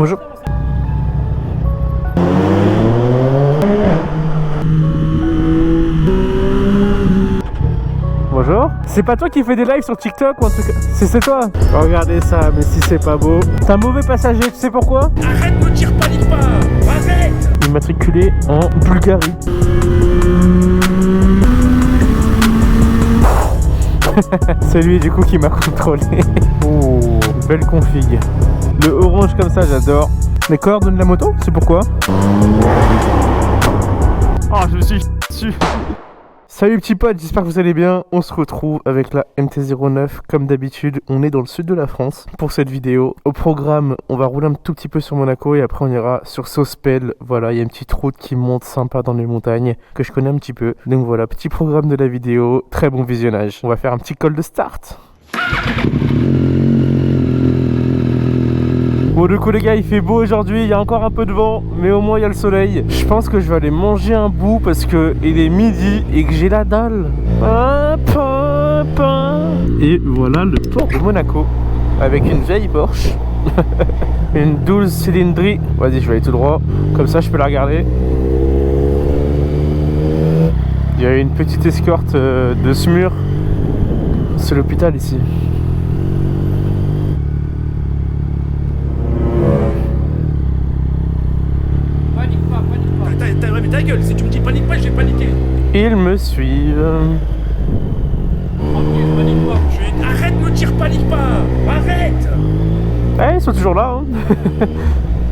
Bonjour. Bonjour. C'est pas toi qui fais des lives sur TikTok ou un truc? C'est toi? Regardez ça, mais si c'est pas beau. C'est un mauvais passager, tu sais pourquoi? Arrête, me tire, panique pas. Arrête. Immatriculé en Bulgarie. C'est lui du coup qui m'a contrôlé. Oh, belle config. Le orange comme ça, j'adore. Les coordonnées de la moto, c'est pourquoi? Oh, je me suis dessus. Salut petits potes, j'espère que vous allez bien. On se retrouve avec la MT-09 comme d'habitude. On est dans le sud de la France pour cette vidéo. Au programme, on va rouler un tout petit peu sur Monaco et après on ira sur Sospel. Voilà, il y a une petite route qui monte sympa dans les montagnes que je connais un petit peu. Donc voilà, petit programme de la vidéo, très bon visionnage. On va faire un petit call de start. Bon, du coup les gars, il fait beau aujourd'hui, il y a encore un peu de vent, mais au moins il y a le soleil. Je pense que je vais aller manger un bout parce que il est midi et que j'ai la dalle. Et voilà le port de Monaco avec une vieille Porsche. Une 12 cylindrée. Vas-y, je vais aller tout droit, comme ça je peux la regarder. Il y a une petite escorte de SMUR. C'est l'hôpital ici. Ta gueule, si tu me dis panique pas, je vais paniquer. Ils me suivent. Tranquille, panique pas. Arrête, me tire, panique pas. Arrête. Eh, ils sont toujours là, hein.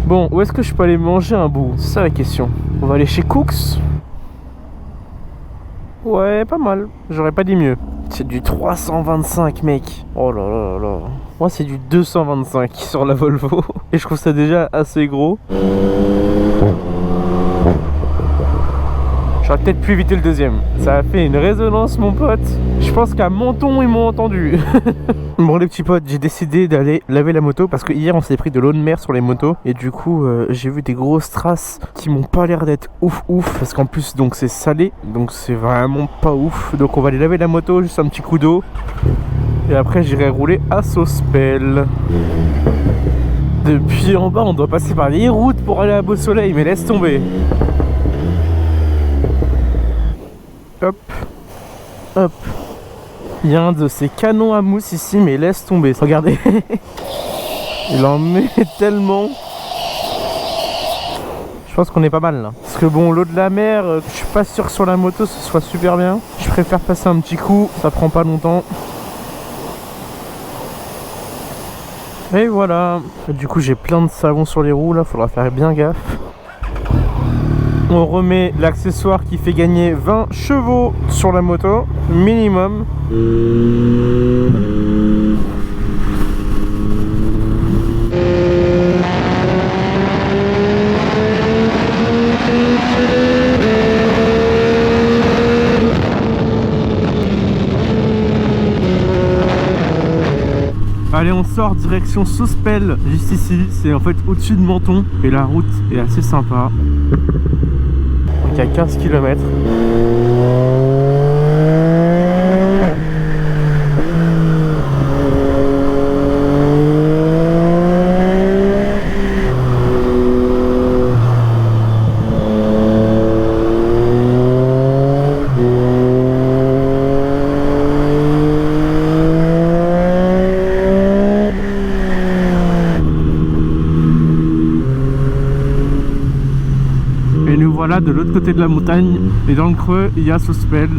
Bon, où est-ce que je peux aller manger un bout? C'est ça la question. On va aller chez Cooks. Ouais, pas mal. J'aurais pas dit mieux. C'est du 325, mec. Oh là là là là. Moi, c'est du 225 sur la Volvo. Et je trouve ça déjà assez gros. J'aurais peut-être pu éviter le deuxième. Ça a fait une résonance, mon pote. Je pense qu'à Menton, ils m'ont entendu. Bon, les petits potes, j'ai décidé d'aller laver la moto parce que hier, on s'est pris de l'eau de mer sur les motos. Et du coup, j'ai vu des grosses traces qui m'ont pas l'air d'être ouf. Parce qu'en plus, donc c'est salé. Donc c'est vraiment pas ouf. Donc on va aller laver la moto, juste un petit coup d'eau. Et après, j'irai rouler à Sospel. Depuis en bas, on doit passer par les routes pour aller à Beau Soleil. Mais laisse tomber. Hop, hop. Il y a un de ces canons à mousse ici, mais laisse tomber. Regardez. Il en met tellement. Je pense qu'on est pas mal là. Parce que bon, l'eau de la mer, je suis pas sûr que sur la moto ce soit super bien. Je préfère passer un petit coup, ça prend pas longtemps. Et voilà. Du coup, j'ai plein de savon sur les roues là, faudra faire bien gaffe. On remet l'accessoire qui fait gagner 20 chevaux sur la moto, minimum. Allez, on sort direction Sospel, juste ici. C'est en fait au-dessus de Menton et la route est assez sympa. Donc il y a 15 km. Et nous voilà de l'autre côté de la montagne et dans le creux il y a Sospel.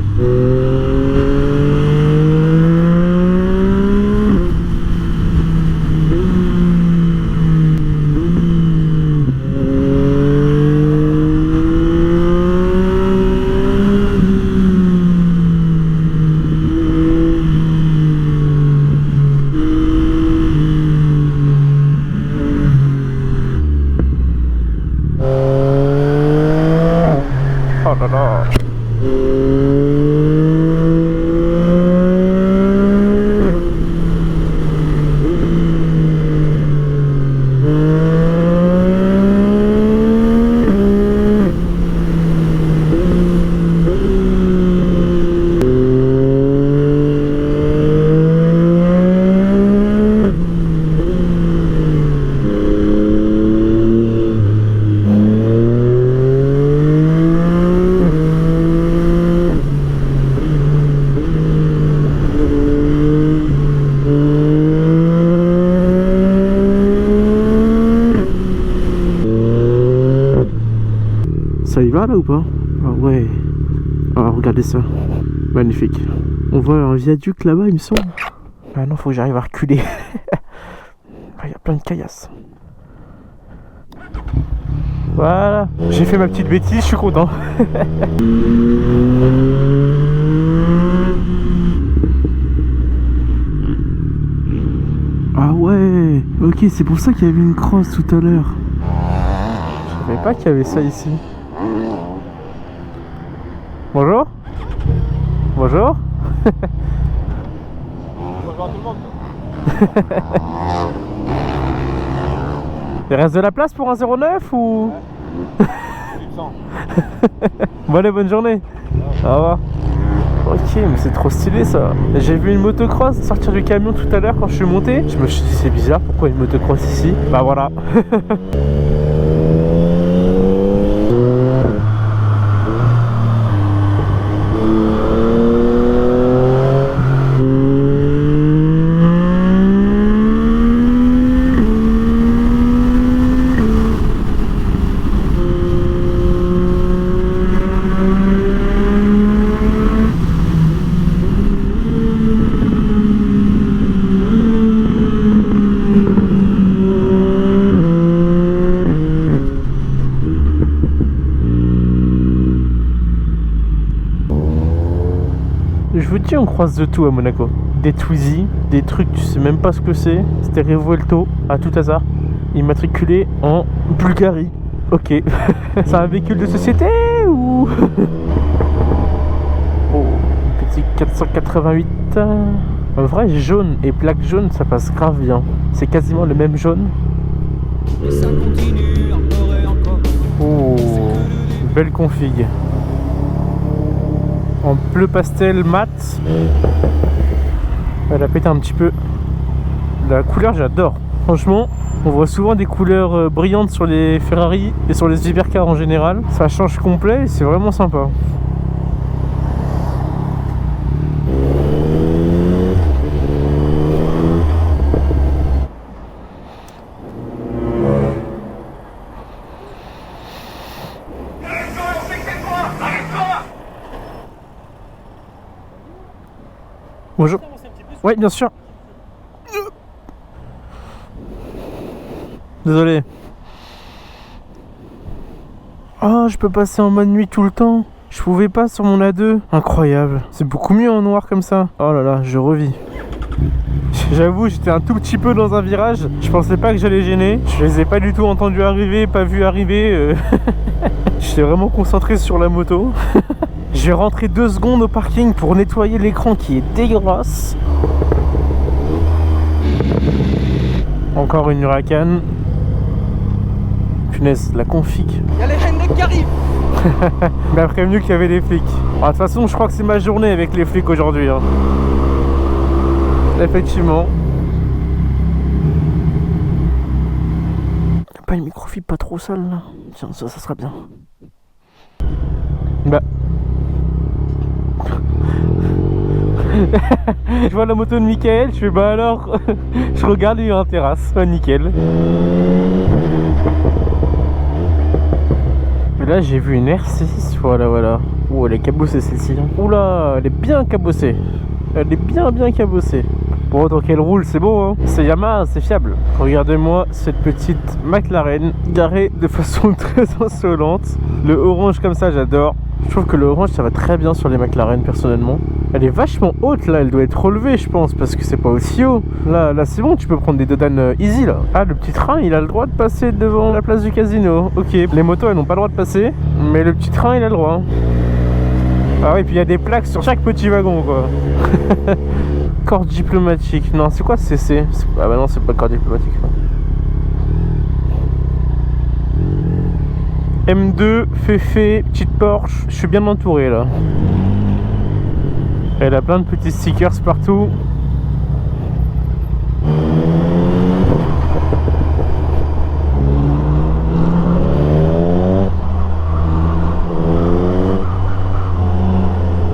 Oh là là. Ça y va là ou pas? Ah ouais. Ah, regardez ça. Magnifique. On voit un viaduc là-bas, il me semble. Ah non, faut que j'arrive à reculer. Il y a plein de caillasses. Voilà. J'ai fait ma petite bêtise, je suis content. Ah ouais. Ok, c'est pour ça qu'il y avait une crosse tout à l'heure. Je savais pas qu'il y avait ça ici. Bonjour. Bonjour. Bonjour à tout le monde. Il reste de la place pour un 09 ou... Ouais. Bon allez, bonne journée. Au revoir. Ok, mais c'est trop stylé ça. J'ai vu une motocross sortir du camion tout à l'heure quand je suis monté. Je me suis dit c'est bizarre, pourquoi une motocross ici? Bah voilà. Je vous dis, on croise de tout à Monaco. Des Twizy, des trucs tu sais même pas ce que c'est. C'était Revuelto, à tout hasard, immatriculé en Bulgarie. Ok. C'est un véhicule de société ou... Oh, petit 488. En vrai, jaune et plaque jaune, ça passe grave bien. C'est quasiment le même jaune. Et ça continue encore et encore. Oh, belle config. En bleu pastel mat. Elle a pété un petit peu. La couleur, j'adore. Franchement, on voit souvent des couleurs brillantes sur les Ferrari et sur les hypercars en général. Ça change complet et c'est vraiment sympa. Bonjour. Oui, bien sûr. Désolé. Oh, je peux passer en mode nuit tout le temps. Je pouvais pas sur mon A2. Incroyable. C'est beaucoup mieux en noir comme ça. Oh là là, je revis. J'avoue, j'étais un tout petit peu dans un virage. Je pensais pas que j'allais gêner. Je les ai pas du tout entendus arriver, pas vus arriver. J'étais vraiment concentré sur la moto. J'ai rentré 2 secondes au parking pour nettoyer l'écran qui est dégueulasse. Encore une Huracan. Punaise, la config. Y'a les Hendek qui arrivent. Il m'a prévenu qu'il y avait des flics. De toute façon, je crois que c'est ma journée avec les flics aujourd'hui. Hein. Effectivement. Pas une microfibre pas trop sale là. Tiens, ça sera bien. Bah. Je vois la moto de Michael, je fais bah alors. Je regarde, il est en terrasse, nickel. Et là j'ai vu une R6, voilà. Oh, elle est cabossée celle-ci. Oula, elle est bien cabossée. Elle est bien cabossée. Bon, tant qu'elle roule, c'est bon, hein. C'est Yamaha, c'est fiable. Regardez-moi cette petite McLaren garée de façon très insolente. Le orange comme ça, j'adore. Je trouve que le orange, ça va très bien sur les McLaren, personnellement. Elle est vachement haute, là. Elle doit être relevée, je pense, parce que c'est pas aussi haut. Là, c'est bon, tu peux prendre des dodanes easy, là. Ah, le petit train, il a le droit de passer devant la place du casino. Ok, les motos, elles n'ont pas le droit de passer. Mais le petit train, il a le droit. Ah oui, puis il y a des plaques sur chaque petit wagon, quoi. Corps diplomatique. Non, c'est quoi CC? Ah bah non, c'est pas corps diplomatique. M2, Féfé, petite Porsche. Je suis bien entouré là. Elle a plein de petits stickers partout.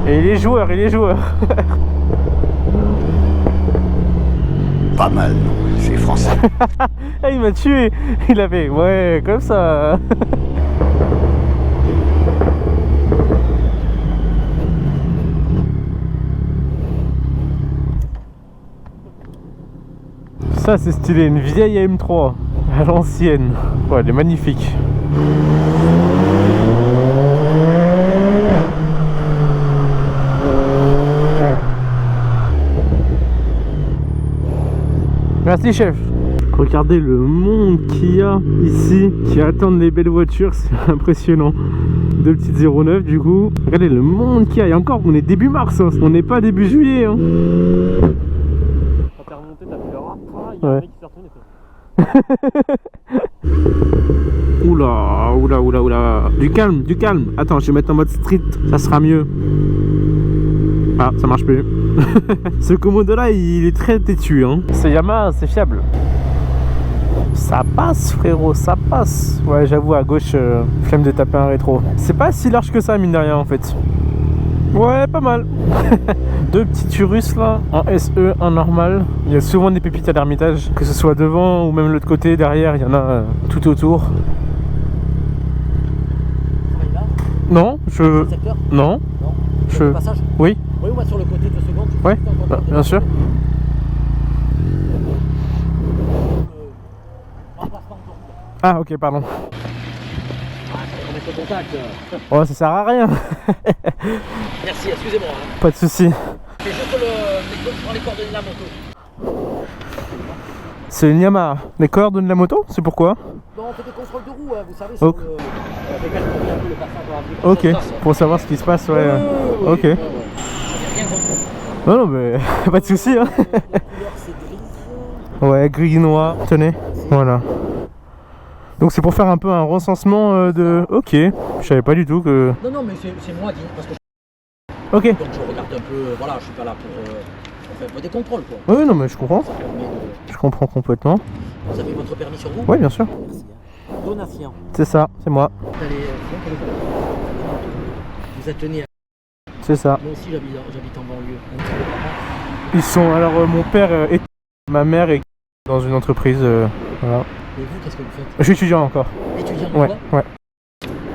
Et il est joueur, Pas mal, je suis français. Ah, il m'a tué. Il avait, ouais, comme ça. Ça c'est stylé, une vieille AM3 à l'ancienne. Ouais, elle est magnifique. Merci chef. Regardez le monde qu'il y a ici qui attendent les belles voitures, c'est impressionnant. Deux petites 09 du coup. Regardez le monde qu'il y a. Et encore, on est début mars, hein. On n'est pas début juillet. Hein. Quand t'es remonté, t'as vu le rap, il y a un mec qui s'est retourné. Oula, oula, oula, oula. Du calme, du calme. Attends, je vais mettre en mode street, ça sera mieux. Ah, ça marche plus. Ce Komodo là, il est très têtu. Hein. C'est Yamaha, c'est fiable. Ça passe frérot, ça passe. Ouais, j'avoue, à gauche, flemme de taper un rétro. C'est pas si large que ça, mine de rien en fait. Ouais, pas mal. Deux petits Urus là, un SE, un normal. Il y a souvent des pépites à l'Ermitage, que ce soit devant ou même l'autre côté, derrière, il y en a tout autour. Non, je... Non. Sur le passage? Oui. Oui, moi sur le côté 2 secondes. Ouais, bien sûr. Ah ok, pardon. On met le contact. Oh, ça sert à rien. Merci, excusez-moi. Hein. Pas de soucis. C'est juste les coordonnées de la moto. C'est une Yamaha. Les coordonnées de la moto, c'est pourquoi? Non, on fait des contrôles de roue, hein, vous savez, sur le... avec elle, on fait un peu le passage dans la Ok, pour savoir ce qui se passe, ouais. Ok. J'ai rien compris. Non, non, mais pas de soucis. Hein. La couleur, c'est gris. Ouais, gris noir. Tenez, voilà. Donc c'est pour faire un peu un recensement de... Ok, je savais pas du tout que... Non, non, mais c'est moi qui... Parce que Ok. donc je regarde un peu... Voilà, je suis pas là pour... on fait un peu des contrôles, quoi. Oui, non, mais je comprends. Ça permet de... Je comprends complètement. Vous avez votre permis sur vous? Oui, bien sûr. Merci. Hein. Donatien. C'est ça, c'est moi. Vous êtes né à... C'est ça. Moi aussi, j'habite en banlieue. Ils sont... Alors, mon père est... Ma mère est dans une entreprise, voilà. Et vous, qu'est-ce que vous faites? Je suis étudiant encore. Étudiant Ouais, quoi? ouais.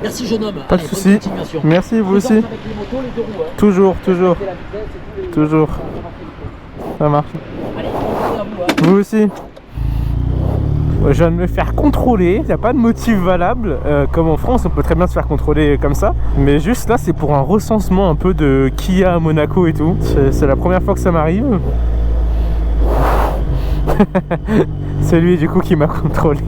Merci jeune homme. Pas de Allez, soucis. bonne continuation. Merci, vous aussi. Avec les motos, les deux roues, hein. Toujours, toujours, La vitesse et tout, les... toujours. Ça marche. Allez, bonne journée à vous, hein. Vous aussi. Je viens de me faire contrôler, il n'y a pas de motif valable. Comme en France, on peut très bien se faire contrôler comme ça. Mais juste là, c'est pour un recensement un peu de Kia à Monaco et tout. C'est la première fois que ça m'arrive. C'est lui du coup qui m'a contrôlé.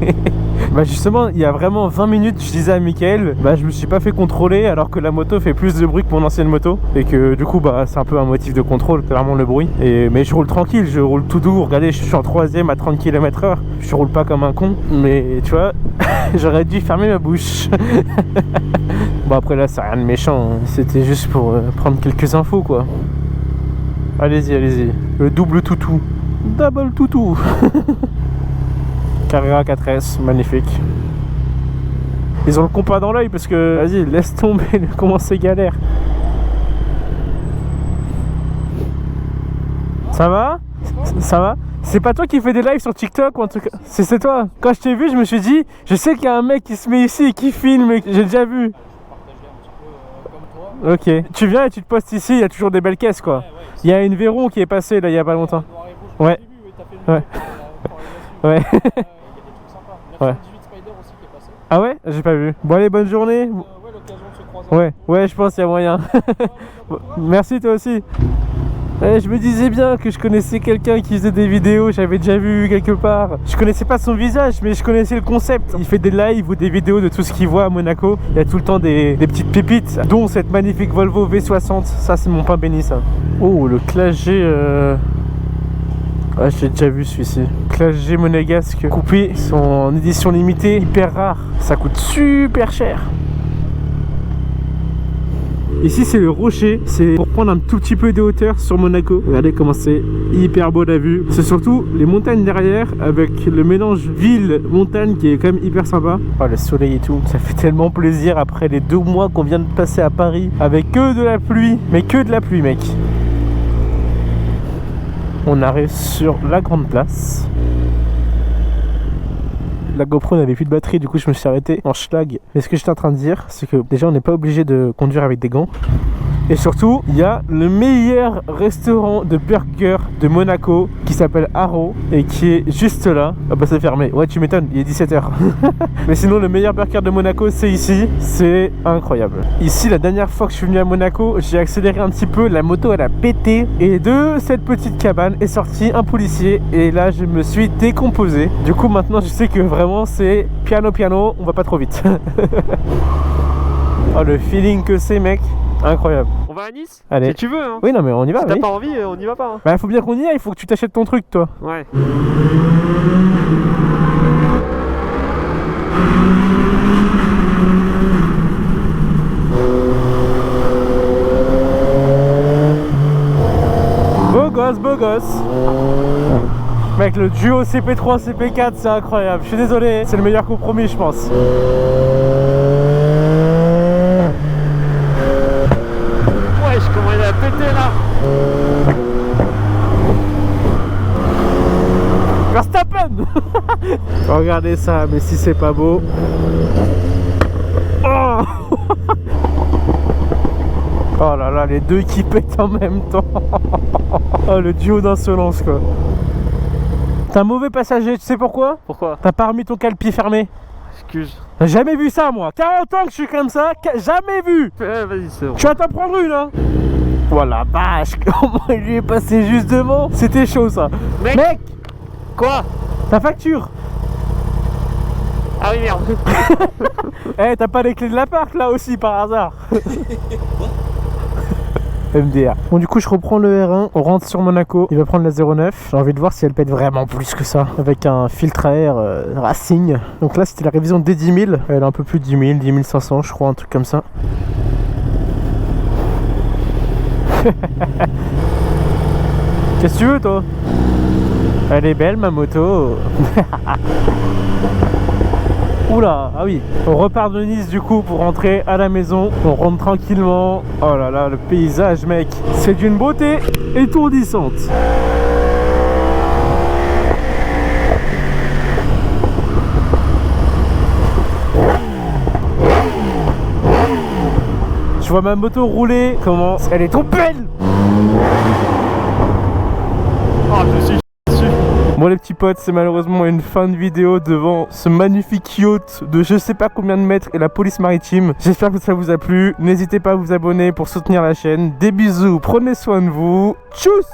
Bah justement, il y a vraiment 20 minutes, je disais à Mickaël, bah je me suis pas fait contrôler alors que la moto fait plus de bruit que mon ancienne moto. Et que du coup, bah c'est un peu un motif de contrôle, clairement le bruit. Mais je roule tranquille, je roule tout doux. Regardez, je suis en 3ème à 30 km/h. Je roule pas comme un con. Mais tu vois, j'aurais dû fermer ma bouche. Bon après là, c'est rien de méchant. C'était juste pour prendre quelques infos quoi. Allez-y, allez-y. Le double toutou. Double toutou. Carrera 4S, magnifique. Ils ont le compas dans l'œil parce que, vas-y, laisse tomber, comment c'est galère. Ça va? Ça va? C'est pas toi qui fais des lives sur TikTok ou un truc? C'est toi. Quand je t'ai vu, je me suis dit, je sais qu'il y a un mec qui se met ici et qui filme, j'ai déjà vu. Ok. Tu viens et tu te postes ici, il y a toujours des belles caisses quoi. Il y a une Véron qui est passée là il y a pas longtemps. Ouais. Ouais. Ouais. Ouais. Ah ouais? J'ai pas vu. Bon allez, bonne journée. Ouais, je pense qu'il y a moyen. Merci toi aussi. Ouais, je me disais bien que je connaissais quelqu'un qui faisait des vidéos, j'avais déjà vu quelque part. Je connaissais pas son visage, mais je connaissais le concept. Il fait des lives ou des vidéos de tout ce qu'il voit à Monaco. Il y a tout le temps des petites pépites, dont cette magnifique Volvo V60. Ça, c'est mon pain béni, ça. Oh, le Classe G... Ah, j'ai déjà vu celui-ci. Classe G monégasque coupé. Ils sont en édition limitée, hyper rare. Ça coûte super cher. Ici c'est le rocher, c'est pour prendre un tout petit peu de hauteur sur Monaco. Regardez comment c'est hyper beau la vue. C'est surtout les montagnes derrière avec le mélange ville-montagne qui est quand même hyper sympa. Oh le soleil et tout, ça fait tellement plaisir après les 2 mois qu'on vient de passer à Paris avec que de la pluie, mais que de la pluie mec. On arrive sur la grande place. La GoPro n'avait plus de batterie, du coup je me suis arrêté en schlag. Mais ce que j'étais en train de dire, c'est que déjà on n'est pas obligé de conduire avec des gants. Et surtout, il y a le meilleur restaurant de burgers de Monaco qui s'appelle Haro et qui est juste là. Ah bah c'est fermé, ouais tu m'étonnes, il est 17h. Mais sinon le meilleur burger de Monaco c'est ici, c'est incroyable. Ici la dernière fois que je suis venu à Monaco, j'ai accéléré un petit peu, la moto elle a pété et de cette petite cabane est sorti un policier et là je me suis décomposé. Du coup maintenant je sais que vraiment c'est piano piano, on va pas trop vite. Oh le feeling que c'est mec, incroyable. On va à Nice? Allez. Si tu veux hein. Oui non mais on y va. Si t'as oui. pas envie, on y va pas hein. Bah faut bien qu'on y aille, il faut que tu t'achètes ton truc toi. Ouais. Beau gosse. Mec le duo CP3 CP4 c'est incroyable. Je suis désolé, c'est le meilleur compromis je pense. Wesh, comment il a pété là. Verstappen. Regardez ça, mais si c'est pas beau. Oh, oh là là, les deux qui pètent en même temps. Oh, le duo d'insolence quoi. T'es un mauvais passager, tu sais pourquoi? Pourquoi? T'as pas remis ton cale-pied fermé. Excuse. J'ai jamais vu ça moi. 40 ans que je suis comme ça, jamais vu. Vas-y, c'est bon. Tu vas t'en prendre une hein. Voilà, vache, comment il lui est passé juste devant. C'était chaud ça. Mec, Quoi? ta facture. Ah oui, merde. Eh, t'as pas les clés de l'appart là aussi par hasard? MDR. Bon du coup je reprends le R1, on rentre sur Monaco, il va prendre la 09. J'ai envie de voir si elle pète vraiment plus que ça. Avec un filtre à air Racing. Donc là c'était la révision des 10 000. Elle a un peu plus de 10 000, 10 500 je crois, un truc comme ça. Qu'est-ce que tu veux toi? Elle est belle ma moto. Oula, ah oui, on repart de Nice du coup pour rentrer à la maison. On rentre tranquillement. Oh là là, le paysage mec, c'est d'une beauté étourdissante. Je vois ma moto rouler, comment elle est trop belle. Oh, je suis. Bon les petits potes, c'est malheureusement une fin de vidéo devant ce magnifique yacht de je sais pas combien de mètres et la police maritime. J'espère que ça vous a plu. N'hésitez pas à vous abonner pour soutenir la chaîne. Des bisous, prenez soin de vous. Tchuss.